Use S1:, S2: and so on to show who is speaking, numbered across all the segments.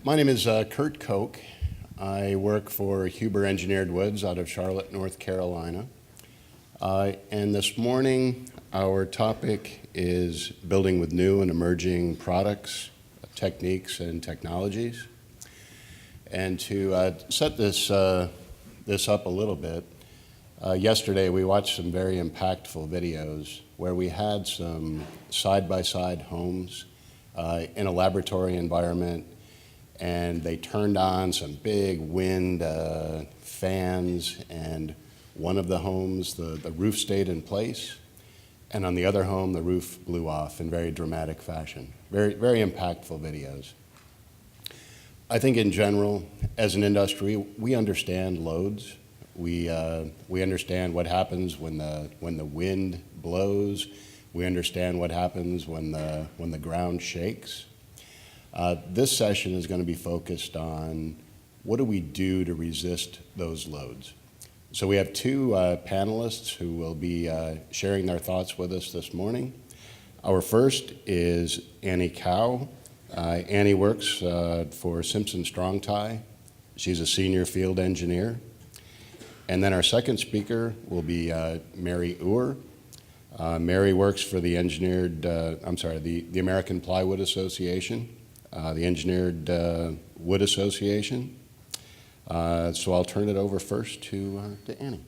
S1: My name is Kurt Koch. I work for Huber Engineered Woods out of Charlotte, North Carolina. And this morning, our topic is building with new and emerging products, techniques, and technologies. And to set this up a little bit, yesterday we watched some very impactful videos where we had some side-by-side homes in a laboratory environment, and they turned on some big wind fans, and one of the homes, the roof stayed in place, and on the other home, the roof blew off in very dramatic fashion. Very, very impactful videos. I think in general, as an industry, we understand loads. We understand what happens when the wind blows. We understand what happens when the ground shakes. This session is going to be focused on what do we do to resist those loads. So we have two panelists who will be sharing their thoughts with us this morning. Our first is Annie Cow. Annie works for Simpson Strong-Tie. She's a senior field engineer. And then our second speaker will be Mary Uhr. Mary works for the the American Plywood Association, the Engineered Wood Association. So I'll turn it over first to Annie.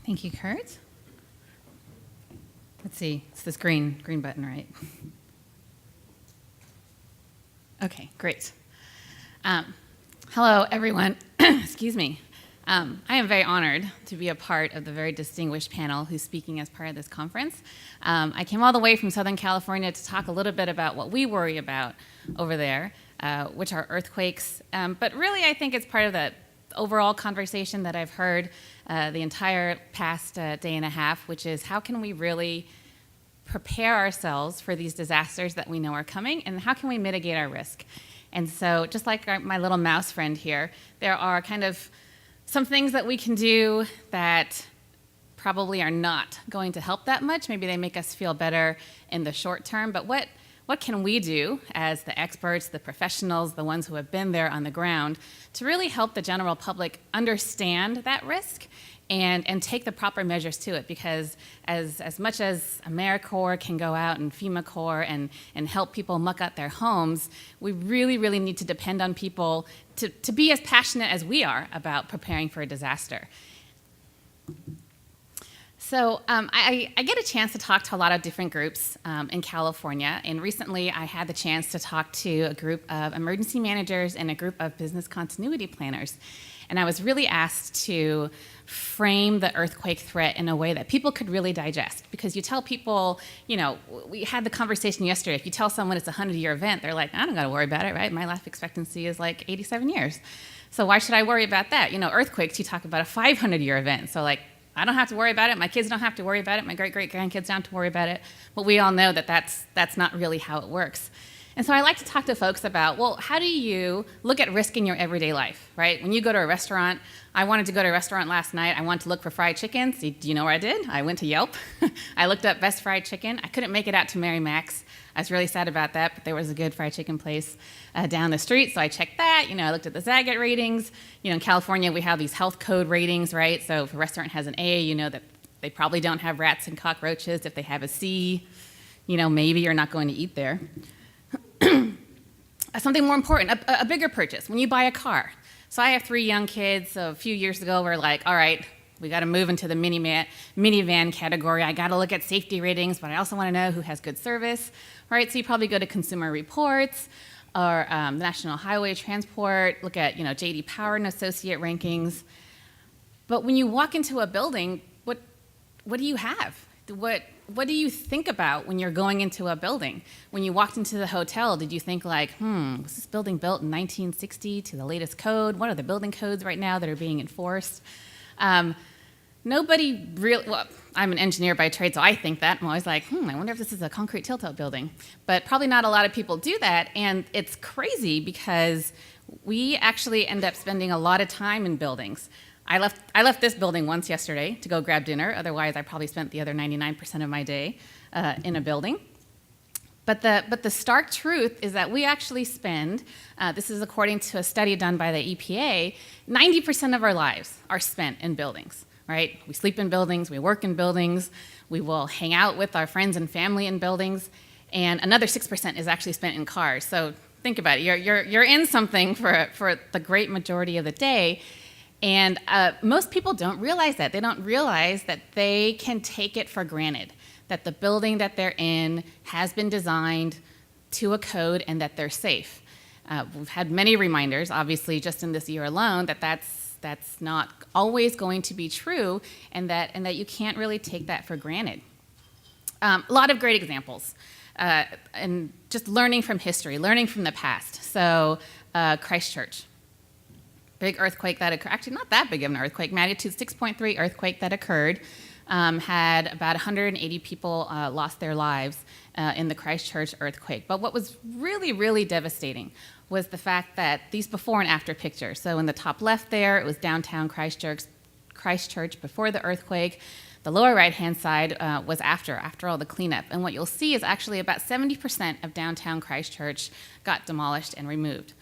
S2: Thank you, Kurt. Let's see, it's this green button, right? Okay, great. Hello, everyone. Excuse me. I am very honored to be a part of the very distinguished panel who's speaking as part of this conference. I came all the way from Southern California to talk a little bit about what we worry about over there, which are earthquakes. But really, I think it's part of the overall conversation that I've heard the entire past day and a half, which is how can we really prepare ourselves for these disasters that we know are coming, and how can we mitigate our risk? And so just like my little mouse friend here, there are kind of some things that we can do that probably are not going to help that much. Maybe they make us feel better in the short term, but what can we do as the experts, the professionals, the ones who have been there on the ground to really help the general public understand that risk and take the proper measures to it? Because as much as AmeriCorps can go out and FEMA Corps and help people muck out their homes, we really, really need to depend on people to be as passionate as we are about preparing for a disaster. So I get a chance to talk to a lot of different groups in California, and recently I had the chance to talk to a group of emergency managers and a group of business continuity planners. And I was really asked to frame the earthquake threat in a way that people could really digest. Because you tell people, we had the conversation yesterday, if you tell someone it's a 100-year event, they're like, I don't gotta worry about it, right? My life expectancy is like 87 years. So why should I worry about that? Earthquakes, you talk about a 500-year event. So I don't have to worry about it, my kids don't have to worry about it, my great-great-grandkids don't have to worry about it. But we all know that that's not really how it works. And so I like to talk to folks about, well, how do you look at risk in your everyday life, right? When you go to a restaurant, I wanted to go to a restaurant last night. I wanted to look for fried chicken. So do you know where I did? I went to Yelp. I looked up best fried chicken. I couldn't make it out to Mary Mac's. I was really sad about that, but there was a good fried chicken place down the street, so I checked that. I looked at the Zagat ratings. In California, we have these health code ratings, right? So if a restaurant has an A, you know that they probably don't have rats and cockroaches. If they have a C, maybe you're not going to eat there. Something more important, a bigger purchase, when you buy a car. So I have 3 young kids, so a few years ago we're like, all right, we got to move into the minivan category. I got to look at safety ratings, but I also want to know who has good service, right? So you probably go to Consumer Reports or National Highway Transport, look at J.D. Power and Associate rankings. But when you walk into a building, what do you have? What do you think about when you're going into a building? When you walked into the hotel, did you think was this building built in 1960 to the latest code? What are the building codes right now that are being enforced? Nobody really, well, I'm an engineer by trade, so I think that. I'm always like, I wonder if this is a concrete tilt-out building. But probably not a lot of people do that, and it's crazy because we actually end up spending a lot of time in buildings. I left this building once yesterday to go grab dinner. Otherwise, I probably spent the other 99% of my day in a building. But the stark truth is that we actually spend, this is according to a study done by the EPA, 90% of our lives are spent in buildings, right? We sleep in buildings, we work in buildings, we will hang out with our friends and family in buildings, and another 6% is actually spent in cars. So think about it, you're in something for the great majority of the day, and most people don't realize that. They don't realize that they can take it for granted, that the building that they're in has been designed to a code and that they're safe. We've had many reminders, obviously, just in this year alone, that that's not always going to be true, and that you can't really take that for granted. A lot of great examples, and just learning from history, learning from the past. So Christchurch, big earthquake that occurred, actually not that big of an earthquake, magnitude 6.3 earthquake that occurred, had about 180 people lost their lives in the Christchurch earthquake. But what was really, really devastating was the fact that these before and after pictures. So in the top left there, it was downtown Christchurch before the earthquake. The lower right-hand side was after all the cleanup. And what you'll see is actually about 70% of downtown Christchurch got demolished and removed.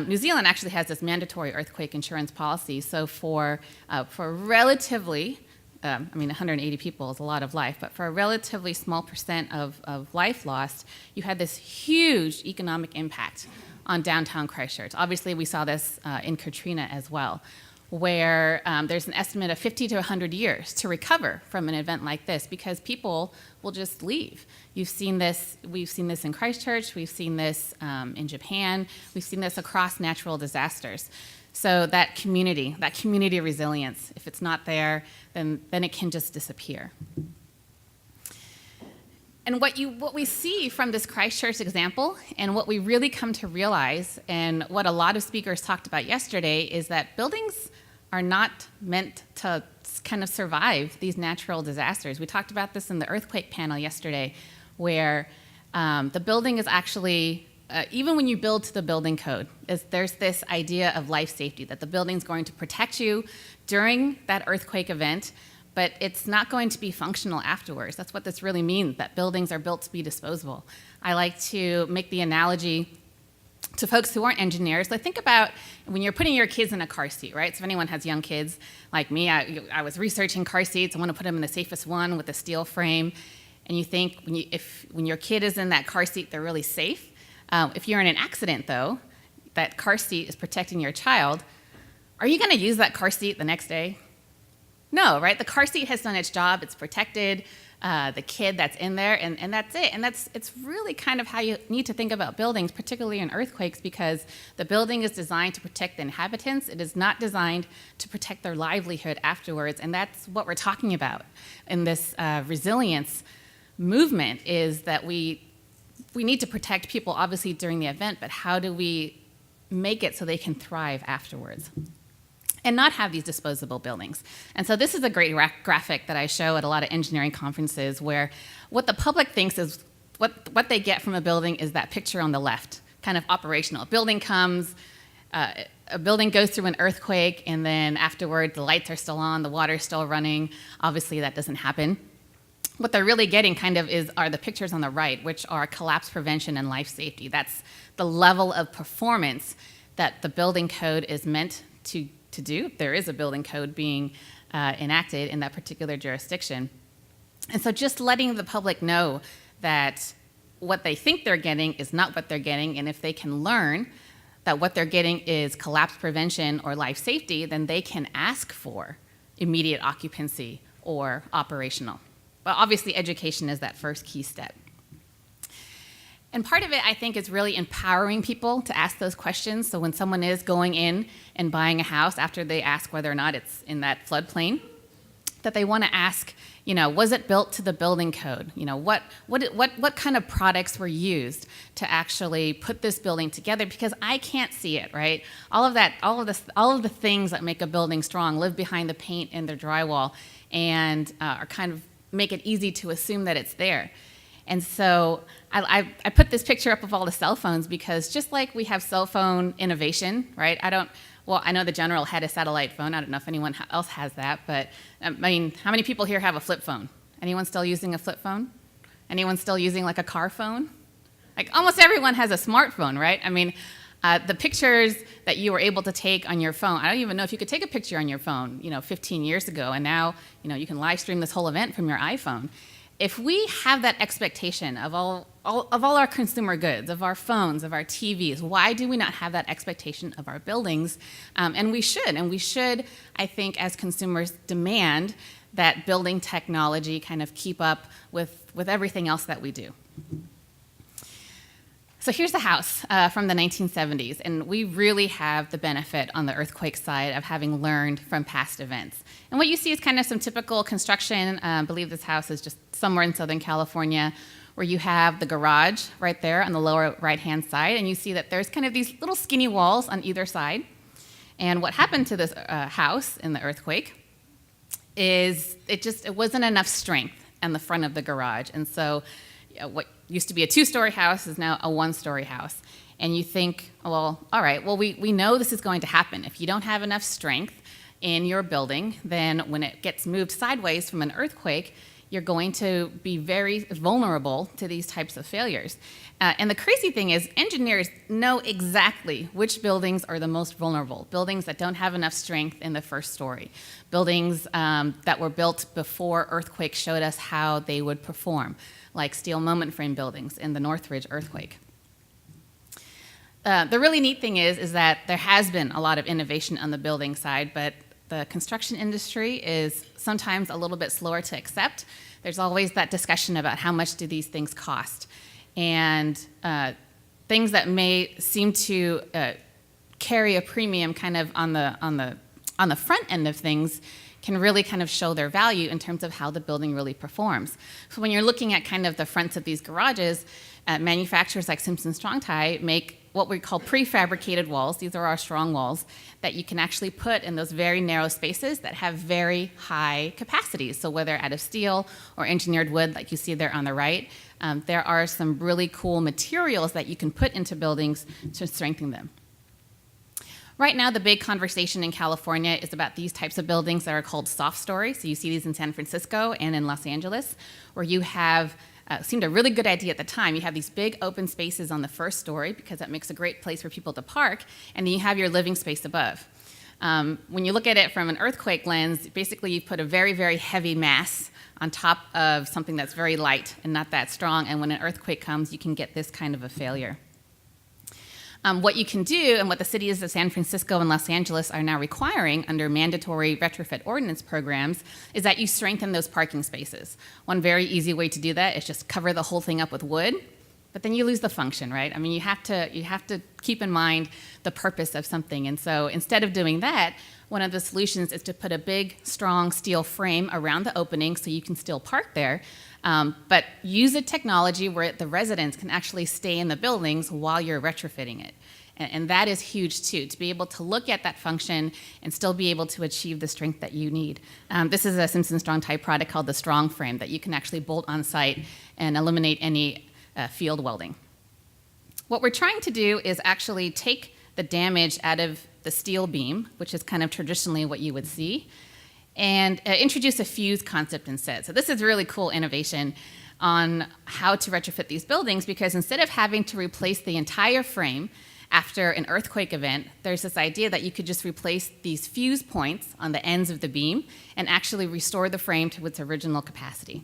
S2: New Zealand actually has this mandatory earthquake insurance policy. So for relatively, 180 people is a lot of life, but for a relatively small percent of life lost, you had this huge economic impact on downtown Christchurch. Obviously, we saw this in Katrina as well, where there's an estimate of 50 to 100 years to recover from an event like this because people will just leave. We've seen this in Christchurch, we've seen this in Japan, we've seen this across natural disasters. So that community resilience, if it's not there, then it can just disappear. And what we see from this Christchurch example, and what we really come to realize, and what a lot of speakers talked about yesterday, is that buildings are not meant to kind of survive these natural disasters. We talked about this in the earthquake panel yesterday, where the building is actually, even when you build to the building code, there's this idea of life safety, that the building's going to protect you during that earthquake event, but it's not going to be functional afterwards. That's what this really means, that buildings are built to be disposable. I like to make the analogy to folks who aren't engineers. Like, think about when you're putting your kids in a car seat, right? So if anyone has young kids like me, I was researching car seats. I want to put them in the safest one with a steel frame. And you think when your kid is in that car seat, they're really safe. If you're in an accident, though, that car seat is protecting your child. Are you going to use that car seat the next day? No, right? The car seat has done its job. It's protected the kid that's in there, and that's it. And it's really kind of how you need to think about buildings, particularly in earthquakes, because the building is designed to protect the inhabitants. It is not designed to protect their livelihood afterwards, and that's what we're talking about in this resilience movement, is that we need to protect people, obviously, during the event, but how do we make it so they can thrive afterwards and not have these disposable buildings? And so this is a great graphic that I show at a lot of engineering conferences, where what the public thinks is what they get from a building is that picture on the left, kind of operational. A building comes, a building goes through an earthquake, and then afterward the lights are still on, the water's still running. Obviously that doesn't happen. What they're really getting are the pictures on the right, which are collapse prevention and life safety. That's the level of performance that the building code is meant to do. There is a building code being enacted in that particular jurisdiction. And so just letting the public know that what they think they're getting is not what they're getting, and if they can learn that what they're getting is collapse prevention or life safety, then they can ask for immediate occupancy or operational. But obviously education is that first key step. And part of it, I think, is really empowering people to ask those questions. So when someone is going in and buying a house, after they ask whether or not it's in that floodplain, that they want to ask, was it built to the building code? What kind of products were used to actually put this building together? Because I can't see it, right? All of the things that make a building strong live behind the paint and the drywall, and are kind of make it easy to assume that it's there. And so I put this picture up of all the cell phones because just like we have cell phone innovation, right? I know the general had a satellite phone. I don't know if anyone else has that, but how many people here have a flip phone? Anyone still using a flip phone? Anyone still using like a car phone? Like almost everyone has a smartphone, right? I mean, the pictures that you were able to take on your phone, I don't even know if you could take a picture on your phone, 15 years ago, and now, you can live stream this whole event from your iPhone. If we have that expectation of all our consumer goods, of our phones, of our TVs, why do we not have that expectation of our buildings? And we should, I think, as consumers, demand that building technology kind of keep up with everything else that we do. So here's the house from the 1970s, and we really have the benefit on the earthquake side of having learned from past events. And what you see is kind of some typical construction. I believe this house is just somewhere in Southern California, where you have the garage right there on the lower right-hand side, and you see that there's kind of these little skinny walls on either side. And what happened to this house in the earthquake is it wasn't enough strength in the front of the garage, and so what used to be a two-story house is now a one-story house. And you think, well, all right, well, we know this is going to happen. If you don't have enough strength in your building, then when it gets moved sideways from an earthquake, you're going to be very vulnerable to these types of failures. And the crazy thing is, engineers know exactly which buildings are the most vulnerable. Buildings that don't have enough strength in the first story. Buildings that were built before earthquakes showed us how they would perform, like steel moment frame buildings in the Northridge earthquake. The really neat thing is that there has been a lot of innovation on the building side, but the construction industry is sometimes a little bit slower to accept. There's always that discussion about how much do these things cost. And things that may seem to carry a premium kind of on the front end of things can really kind of show their value in terms of how the building really performs. So when you're looking at kind of the fronts of these garages, manufacturers like Simpson Strong-Tie make what we call prefabricated walls. These are our strong walls that you can actually put in those very narrow spaces that have very high capacities. So whether out of steel or engineered wood, like you see there on the right, there are some really cool materials that you can put into buildings to strengthen them. Right now, the big conversation in California is about these types of buildings that are called soft story. So you see these in San Francisco and in Los Angeles, where you have seemed a really good idea at the time. You have these big open spaces on the first story because that makes a great place for people to park, and then you have your living space above. When you look at it from an earthquake lens, basically you put a very, very heavy mass on top of something that's very light and not that strong, and when an earthquake comes, you can get this kind of a failure. What you can do, and what the cities of San Francisco and Los Angeles are now requiring under mandatory retrofit ordinance programs, is that you strengthen those parking spaces. One very easy way to do that is just cover the whole thing up with wood, but then you lose the function, right? I mean, you have to keep in mind the purpose of something, and so instead of doing that, one of the solutions is to put a big, strong steel frame around the opening so you can still park there, but use a technology where the residents can actually stay in the buildings while you're retrofitting it. And that is huge too, to be able to look at that function and still be able to achieve the strength that you need. This is a Simpson Strong-Tie product called the Strong Frame that you can actually bolt on site and eliminate any field welding. What we're trying to do is actually take the damage out of the steel beam, which is kind of traditionally what you would see, and introduce a fuse concept instead. So this is really cool innovation on how to retrofit these buildings, because instead of having to replace the entire frame after an earthquake event, there's this idea that you could just replace these fuse points on the ends of the beam and actually restore the frame to its original capacity.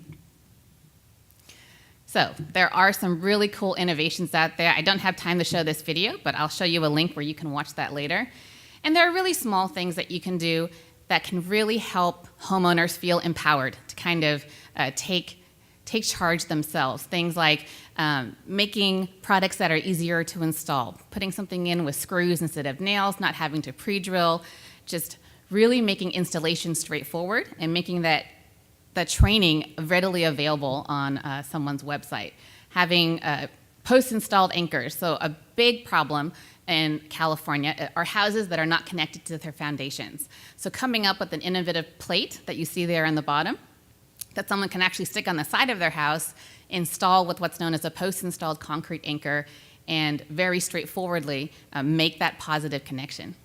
S2: So there are some really cool innovations out there. I don't have time to show this video, but I'll show you a link where you can watch that later. And there are really small things that you can do that can really help homeowners feel empowered to kind of take charge themselves. Things like making products that are easier to install, putting something in with screws instead of nails, not having to pre-drill, just really making installation straightforward and making the training readily available on someone's website. Having post-installed anchors. So a big problem in California are houses that are not connected to their foundations. So coming up with an innovative plate that you see there on the bottom that someone can actually stick on the side of their house, install with what's known as a post-installed concrete anchor, and very straightforwardly make that positive connection.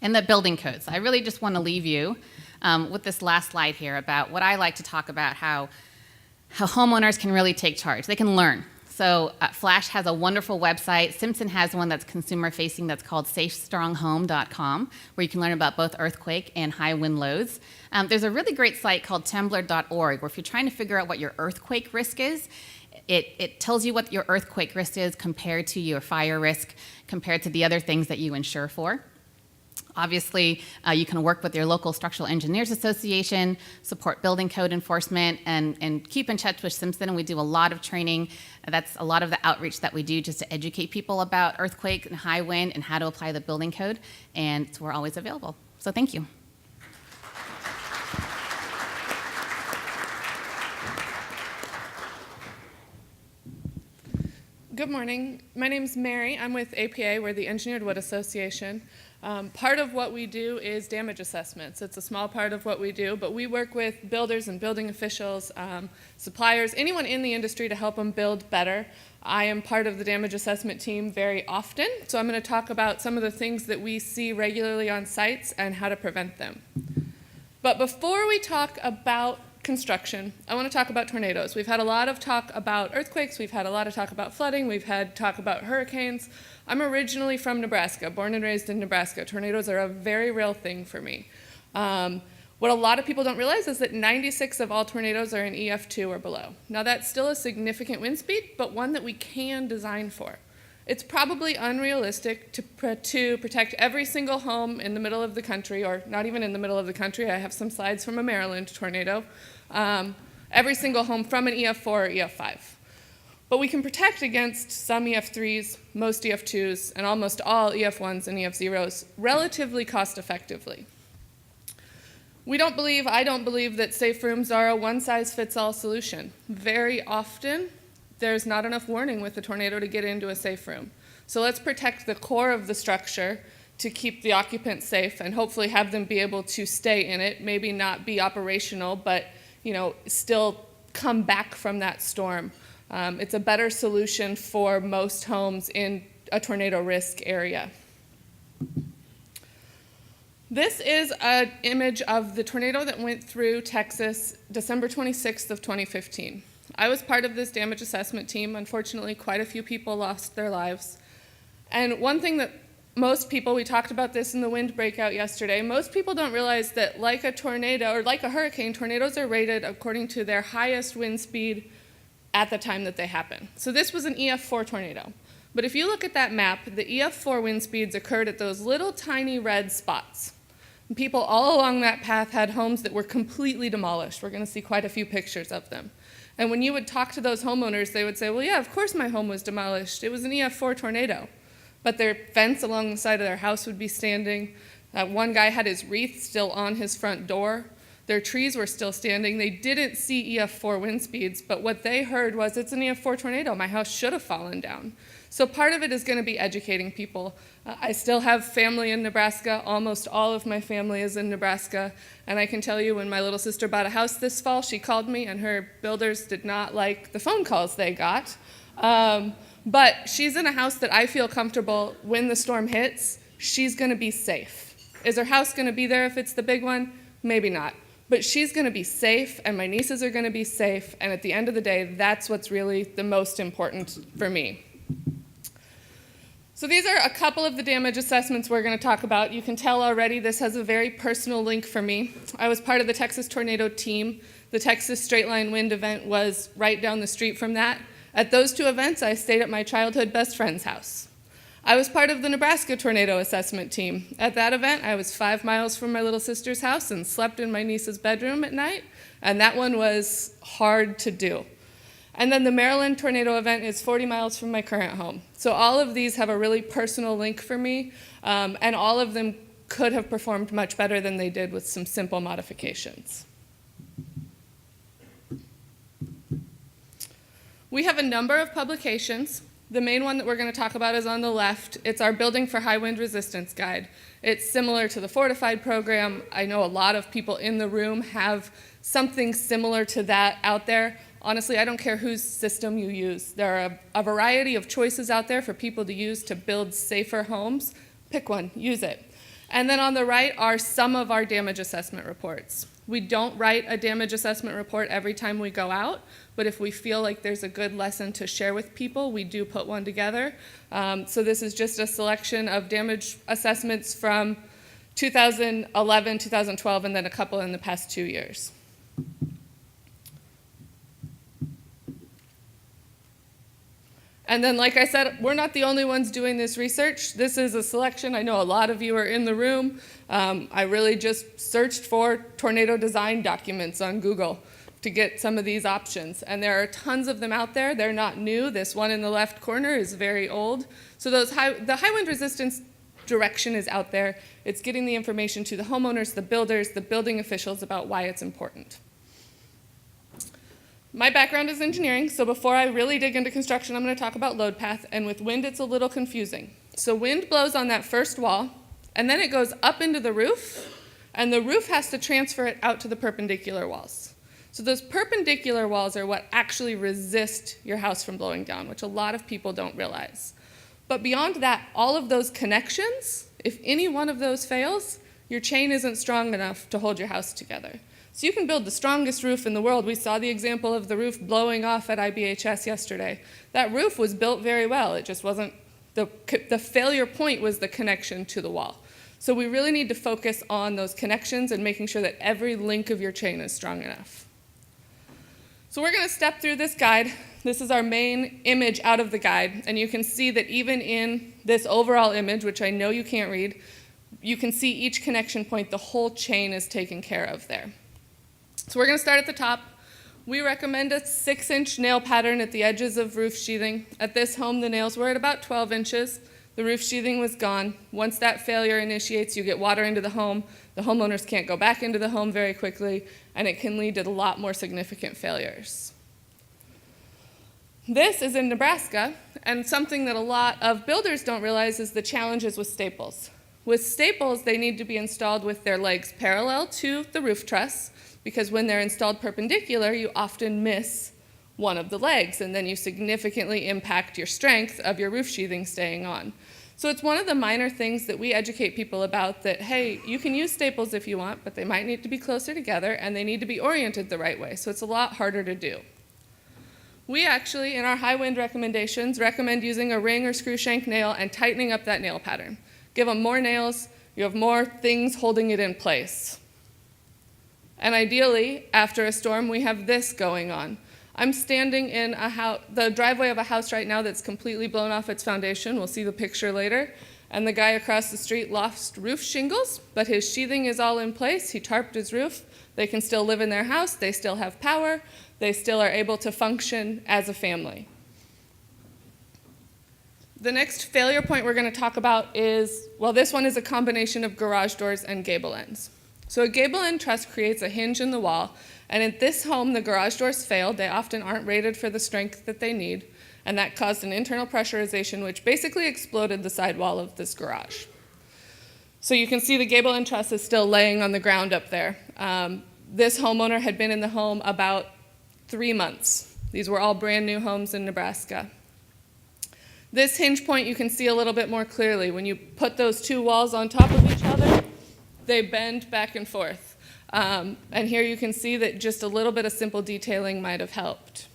S2: And the building codes. I really just want to leave you with this last slide here about what I like to talk about, how how homeowners can really take charge. They can learn. So Flash has a wonderful website. Simpson has one that's consumer-facing that's called safestronghome.com, where you can learn about both earthquake and high wind loads. There's a really great site called Temblor.org, where if you're trying to figure out what your earthquake risk is, it tells you what your earthquake risk is compared to your fire risk, compared to the other things that you insure for. Obviously, you can work with your local Structural Engineers Association, support building code enforcement, and keep in touch with Simpson. And we do a lot of training. That's a lot of the outreach that we do just to educate people about earthquake and high wind and how to apply the building code. And so we're always available. So thank you.
S3: Good morning. My name's Mary. I'm with APA. We're the Engineered Wood Association. Part of what we do is damage assessments. It's a small part of what we do, but we work with builders and building officials, suppliers, anyone in the industry to help them build better. I am part of the damage assessment team very often, so I'm going to talk about some of the things that we see regularly on sites and how to prevent them. But before we talk about construction, I want to talk about tornadoes. We've had a lot of talk about earthquakes, we've had a lot of talk about flooding, we've had talk about hurricanes. I'm originally from Nebraska, born and raised in Nebraska. Tornadoes are a very real thing for me. What a lot of people don't realize is that 96 of all tornadoes are in EF2 or below. Now that's still a significant wind speed, but one that we can design for. It's probably unrealistic to protect every single home in the middle of the country, or not even in the middle of the country. I have some slides from a Maryland tornado. Every single home from an EF4 or EF5. But we can protect against some EF3s, most EF2s, and almost all EF1s and EF0s relatively cost effectively. I don't believe that safe rooms are a one-size-fits-all solution. Very often, there's not enough warning with a tornado to get into a safe room. So let's protect the core of the structure to keep the occupants safe and hopefully have them be able to stay in it, maybe not be operational, but still come back from that storm. It's a better solution for most homes in a tornado risk area. This is an image of the tornado that went through Texas December 26th of 2015. I was part of this damage assessment team. Unfortunately, quite a few people lost their lives. And one thing that most people, we talked about this in the wind breakout yesterday, most people don't realize that like a tornado or like a hurricane, tornadoes are rated according to their highest wind speed at the time that they happen. So this was an EF4 tornado. But if you look at that map, the EF4 wind speeds occurred at those little tiny red spots. And people all along that path had homes that were completely demolished. We're going to see quite a few pictures of them. And when you would talk to those homeowners, they would say, well, yeah, of course my home was demolished. It was an EF4 tornado. But their fence along the side of their house would be standing. One guy had his wreath still on his front door. Their trees were still standing. They didn't see EF4 wind speeds, but what they heard was, it's an EF4 tornado. My house should have fallen down. So part of it is going to be educating people. I still have family in Nebraska. Almost all of my family is in Nebraska. And I can tell you, when my little sister bought a house this fall, she called me, and her builders did not like the phone calls they got. But she's in a house that I feel comfortable when the storm hits, she's going to be safe. Is her house going to be there if it's the big one? Maybe not. But she's going to be safe, and my nieces are going to be safe, and at the end of the day, that's what's really the most important for me. So these are a couple of the damage assessments we're going to talk about. You can tell already this has a very personal link for me. I was part of the Texas Tornado team. The Texas Straight Line Wind event was right down the street from that. At those two events, I stayed at my childhood best friend's house. I was part of the Nebraska Tornado Assessment Team. At that event, I was 5 miles from my little sister's house and slept in my niece's bedroom at night, and that one was hard to do. And then the Maryland tornado event is 40 miles from my current home. So all of these have a really personal link for me, and all of them could have performed much better than they did with some simple modifications. We have a number of publications. The main one that we're going to talk about is on the left. It's our Building for High Wind Resistance Guide. It's similar to the Fortified program. I know a lot of people in the room have something similar to that out there. Honestly, I don't care whose system you use. There are a variety of choices out there for people to use to build safer homes. Pick one, use it. And then on the right are some of our damage assessment reports. We don't write a damage assessment report every time we go out, but if we feel like there's a good lesson to share with people, we do put one together. So this is just a selection of damage assessments from 2011, 2012, and then a couple in the past 2 years. And then, like I said, we're not the only ones doing this research. This is a selection. I know a lot of you are in the room. I really just searched for tornado design documents on Google to get some of these options. And there are tons of them out there. They're not new. This one in the left corner is very old. So the high wind resistance direction is out there. It's getting the information to the homeowners, the builders, the building officials about why it's important. My background is engineering, so before I really dig into construction, I'm going to talk about load path, and with wind, it's a little confusing. So wind blows on that first wall, and then it goes up into the roof, and the roof has to transfer it out to the perpendicular walls. So those perpendicular walls are what actually resist your house from blowing down, which a lot of people don't realize. But beyond that, all of those connections, if any one of those fails, your chain isn't strong enough to hold your house together. So you can build the strongest roof in the world. We saw the example of the roof blowing off at IBHS yesterday. That roof was built very well. It just wasn't, the failure point was the connection to the wall. So we really need to focus on those connections and making sure that every link of your chain is strong enough. So we're going to step through this guide. This is our main image out of the guide. And you can see that even in this overall image, which I know you can't read, you can see each connection point, the whole chain is taken care of there. So we're going to start at the top. We recommend a 6-inch nail pattern at the edges of roof sheathing. At this home, the nails were at about 12 inches. The roof sheathing was gone. Once that failure initiates, you get water into the home. The homeowners can't go back into the home very quickly, and it can lead to a lot more significant failures. This is in Nebraska, and something that a lot of builders don't realize is the challenges with staples. With staples, they need to be installed with their legs parallel to the roof truss, because when they're installed perpendicular, you often miss one of the legs, and then you significantly impact your strength of your roof sheathing staying on. So it's one of the minor things that we educate people about, that, hey, you can use staples if you want, but they might need to be closer together, and they need to be oriented the right way, so it's a lot harder to do. We actually, in our high wind recommendations, recommend using a ring or screw shank nail and tightening up that nail pattern. Give them more nails, you have more things holding it in place. And ideally, after a storm, we have this going on. I'm standing in the driveway of a house right now that's completely blown off its foundation. We'll see the picture later. And the guy across the street lost roof shingles, but his sheathing is all in place. He tarped his roof. They can still live in their house. They still have power. They still are able to function as a family. The next failure point we're going to talk about is, well, this one is a combination of garage doors and gable ends. So a gable end truss creates a hinge in the wall, and at this home, the garage doors failed. They often aren't rated for the strength that they need, and that caused an internal pressurization, which basically exploded the sidewall of this garage. So you can see the gable end truss is still laying on the ground up there. This homeowner had been in the home about 3 months. These were all brand new homes in Nebraska. This hinge point you can see a little bit more clearly. When you put those two walls on top of each other, they bend back and forth. And here you can see that just a little bit of simple detailing might have helped.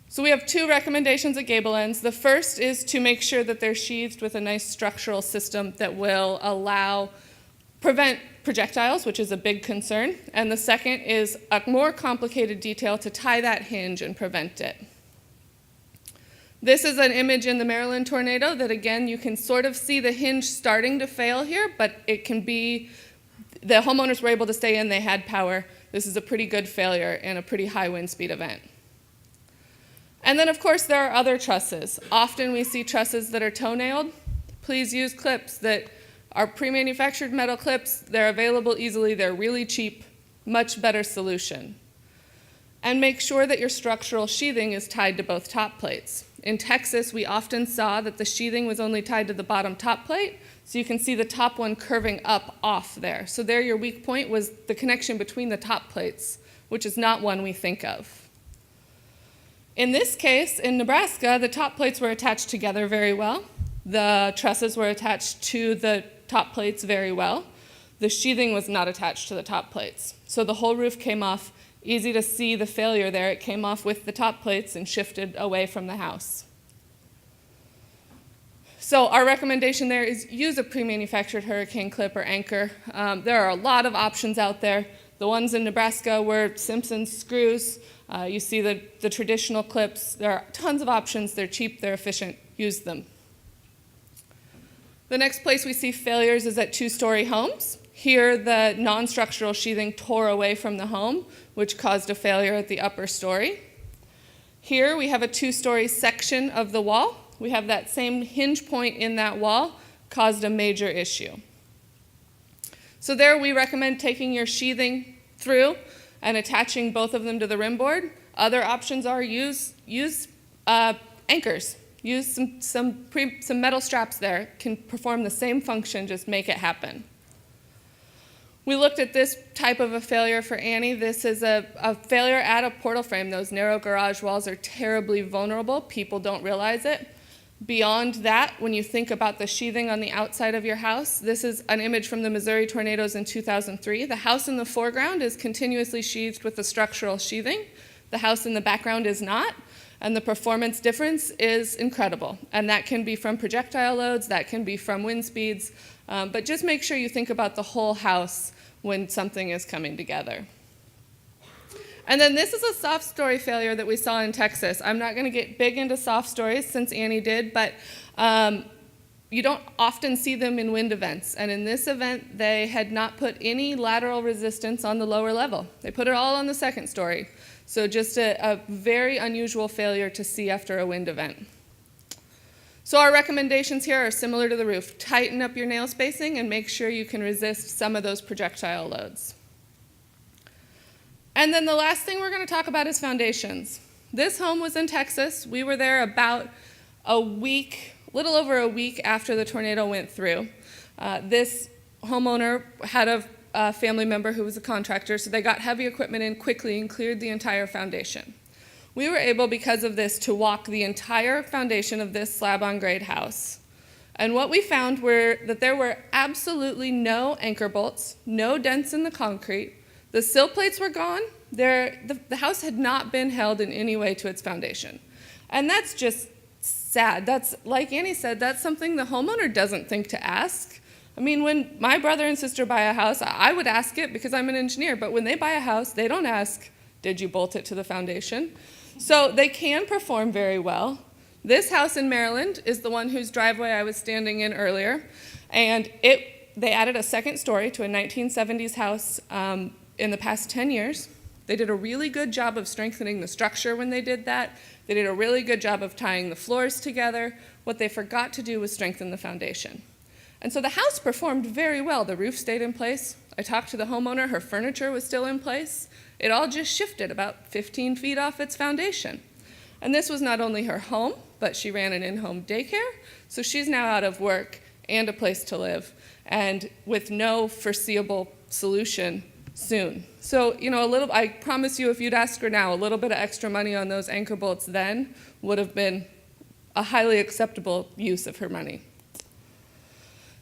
S3: So we have 2 recommendations at gable ends. The first is to make sure that they're sheathed with a nice structural system that will prevent projectiles, which is a big concern. And the second is a more complicated detail to tie that hinge and prevent it. This is an image in the Maryland tornado that, again, you can sort of see the hinge starting to fail here, but it can be, the homeowners were able to stay in, they had power. This is a pretty good failure in a pretty high wind speed event. And then, of course, there are other trusses. Often we see trusses that are toe-nailed. Please use clips that are pre-manufactured metal clips. They're available easily, they're really cheap, much better solution. And make sure that your structural sheathing is tied to both top plates. In Texas, we often saw that the sheathing was only tied to the bottom top plate, so you can see the top one curving up off there. So there your weak point was the connection between the top plates, which is not one we think of. In this case, in Nebraska, the top plates were attached together very well. The trusses were attached to the top plates very well. The sheathing was not attached to the top plates. So the whole roof came off Easy to see the failure there. It came off with the top plates and shifted away from the house. So our recommendation there is use a pre-manufactured hurricane clip or anchor. There are a lot of options out there. The ones in Nebraska were Simpson's screws. You see the traditional clips. There are tons of options. They're cheap, they're efficient. Use them. The next place we see failures is at two-story homes. Here, the non-structural sheathing tore away from the home, which caused a failure at the upper story. Here, we have a two-story section of the wall. We have that same hinge point in that wall caused a major issue. So there, we recommend taking your sheathing through and attaching both of them to the rim board. Other options are use anchors. Use some metal straps there. Can perform the same function, just make it happen. We looked at this type of a failure for Annie. This is a failure at a portal frame. Those narrow garage walls are terribly vulnerable. People don't realize it. Beyond that, when you think about the sheathing on the outside of your house, this is an image from the Missouri tornadoes in 2003. The house in the foreground is continuously sheathed with the structural sheathing. The house in the background is not, and the performance difference is incredible. And that can be from projectile loads, that can be from wind speeds, but just make sure you think about the whole house when something is coming together. And then this is a soft story failure that we saw in Texas. I'm not going to get big into soft stories since Annie did, but you don't often see them in wind events. And in this event, they had not put any lateral resistance on the lower level. They put it all on the second story. So just a very unusual failure to see after a wind event. So our recommendations here are similar to the roof. Tighten up your nail spacing and make sure you can resist some of those projectile loads. And then the last thing we're going to talk about is foundations. This home was in Texas. We were there about a week, little over a week after the tornado went through. This homeowner had a family member who was a contractor, so they got heavy equipment in quickly and cleared the entire foundation. We were able, because of this, to walk the entire foundation of this slab-on-grade house. And what we found were that there were absolutely no anchor bolts, no dents in the concrete. The sill plates were gone. The house had not been held in any way to its foundation. And that's just sad. That's, like Annie said, that's something the homeowner doesn't think to ask. I mean, when my brother and sister buy a house, I would ask it because I'm an engineer, but when they buy a house, they don't ask, did you bolt it to the foundation? So they can perform very well. This house in Maryland is the one whose driveway I was standing in earlier, and they added a second story to a 1970s house in the past 10 years. They did a really good job of strengthening the structure when they did that. They did a really good job of tying the floors together. What they forgot to do was strengthen the foundation. And so the house performed very well. The roof stayed in place. I talked to the homeowner. Her furniture was still in place. It all just shifted about 15 feet off its foundation. And this was not only her home, but she ran an in-home daycare. So she's now out of work and a place to live, and with no foreseeable solution soon. So, I promise you, if you'd ask her now, a little bit of extra money on those anchor bolts then would have been a highly acceptable use of her money.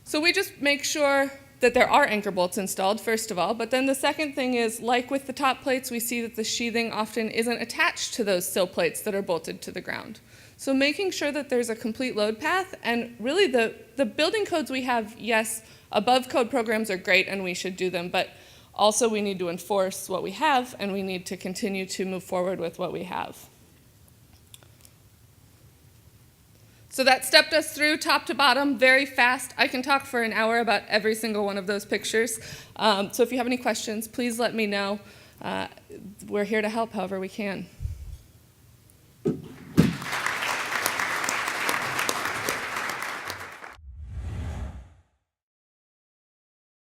S3: So we just make sure that there are anchor bolts installed, first of all, but then the second thing is, like with the top plates, we see that the sheathing often isn't attached to those sill plates that are bolted to the ground. So making sure that there's a complete load path, and really the building codes we have, yes, above code programs are great and we should do them, but also we need to enforce what we have, and we need to continue to move forward with what we have. So that stepped us through top to bottom very fast. I can talk for an hour about every single one of those pictures. So if you have any questions, please let me know. We're here to help however we can.